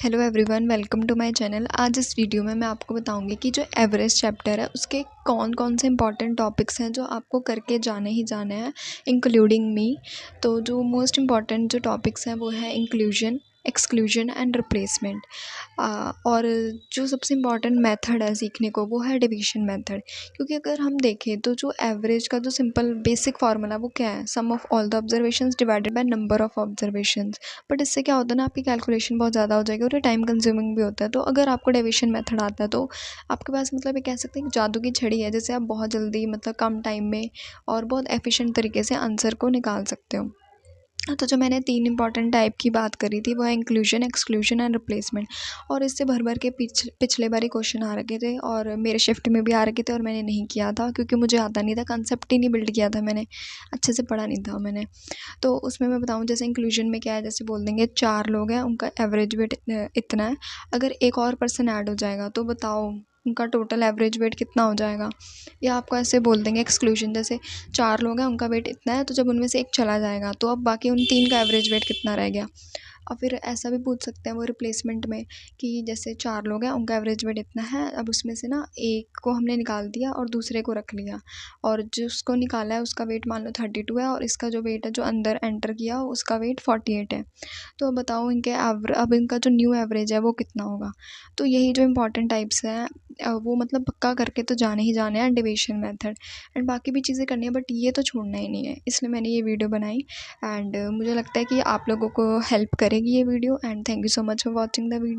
Hello everyone, welcome to my channel. आज इस video में मैं आपको बताऊंगी कि जो एवरेस्ट चैप्टर है उसके कौन कौन से इंपॉर्टेंट टॉपिक्स हैं जो आपको करके जाने ही जाने हैं, इंक्लूडिंग मी। तो जो मोस्ट इम्पॉर्टेंट जो टॉपिक्स हैं वो है इंक्लूजन, एक्सक्लूजन एंड रिप्लेसमेंट। और जो सबसे इम्पॉर्टेंट मेथड है सीखने को वो है डिवीजन मेथड। क्योंकि अगर हम देखें तो जो एवरेज का जो सिंपल बेसिक फार्मूला वो क्या है, sum of all the observations divided by number of observations. But इससे क्या होता है ना, आपकी कैलकुलेशन बहुत ज़्यादा हो जाएगी और ये टाइम कंज्यूमिंग भी होता है। तो अगर आपको डिवीजन मेथड आता है तो आपके पास मतलब ये कह सकते हैं कि जादू की छड़ी है, जिससे आप बहुत जल्दी मतलब कम टाइम में और बहुत एफिशिएंट तरीके से आंसर को निकाल सकते हो। तो जो मैंने 3 इंपॉर्टेंट टाइप की बात करी थी वो है इंक्लूजन, एक्सक्लूजन एंड रिप्लेसमेंट। और इससे भर भर के पिछले बार ही क्वेश्चन आ रखे थे और मेरे शिफ्ट में भी आ रखे थे और मैंने नहीं किया था क्योंकि मुझे आता नहीं था, कंसेप्ट ही नहीं बिल्ड किया था मैंने, अच्छे से पढ़ा नहीं था मैंने। तो उसमें मैं बताऊँ, जैसे इंक्लूजन में क्या है, जैसे बोल देंगे 4 लोग हैं, उनका एवरेज वेट इतना है। अगर एक और पर्सन ऐड हो जाएगा तो बताओ उनका टोटल एवरेज वेट कितना हो जाएगा। या आपको ऐसे बोल देंगे एक्सक्लूजन, जैसे 4 लोग हैं, उनका वेट इतना है, तो जब उनमें से एक चला जाएगा तो अब बाकी उन 3 का एवरेज वेट कितना रह गया। और फिर ऐसा भी पूछ सकते हैं वो रिप्लेसमेंट में कि जैसे 4 लोग हैं, उनका एवरेज वेट इतना है, अब उसमें से ना एक को हमने निकाल दिया और दूसरे को रख लिया, और जिसको निकाला है उसका वेट मान लो 32 है और इसका जो वेट है जो अंदर एंटर किया उसका वेट 48 है। तो अब बताओ इनके अब इनका जो न्यू एवरेज है वो कितना होगा। तो यही जो इंपॉर्टेंट टाइप्स हैं वो मतलब पक्का करके तो जाने ही जाने हैं डिवीजन मेथड। एंड बाकी भी चीज़ें करनी है बट ये तो छोड़ना ही नहीं है, इसलिए मैंने ये वीडियो बनाई। एंड मुझे लगता है कि आप लोगों को हेल्प करेगी ये video. And thank you so much for watching the video.